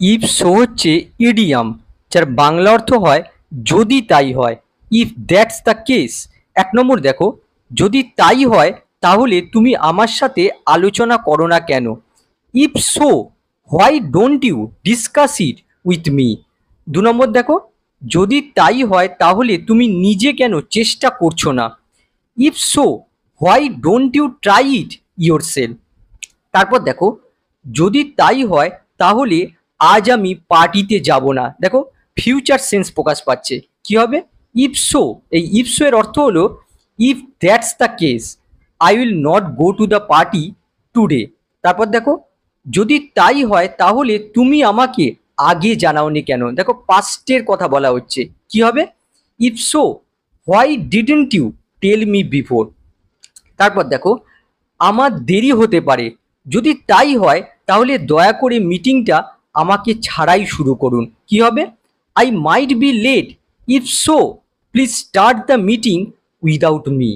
If so হচ্ছে idiom, যার বাংলা অর্থ হয় যদি তাই হয়। ইফ দ্যাটস দ্য কেস, 1 নম্বর দেখো, যদি তাই হয় তাহলে তুমি আমার সাথে আলোচনা করো না কেন? If so, why don't you discuss it with me. 2 number দেখো, যদি তাই হয় তাহলে তুমি নিজে কেন চেষ্টা করছো না? If so, why don't you try it yourself. তারপর দেখো, যদি তাই হয় তাহলে আজ আমি পার্টিতে যাব না। দেখো, ফিউচার সেন্স প্রকাশ পাচ্ছে। কি হবে? ইফ সো, এই ইফ সো এর অর্থ হলো if that's the case, I will not go to the party today. তারপর দেখো, যদি তাই হয় তাহলে তুমি আমাকে আগে জানাওনি কেন? দেখো, পাস্টের কথা বলা হচ্ছে। কি হবে? If so, why didn't you tell me before. তারপর দেখো, আমার দেরি হতে পারে, যদি তাই হয় তাহলে দয়া করে মিটিংটা আমাকে ছাড়াই শুরু করুন। কি হবে? I might be late, if so please start the meeting without me.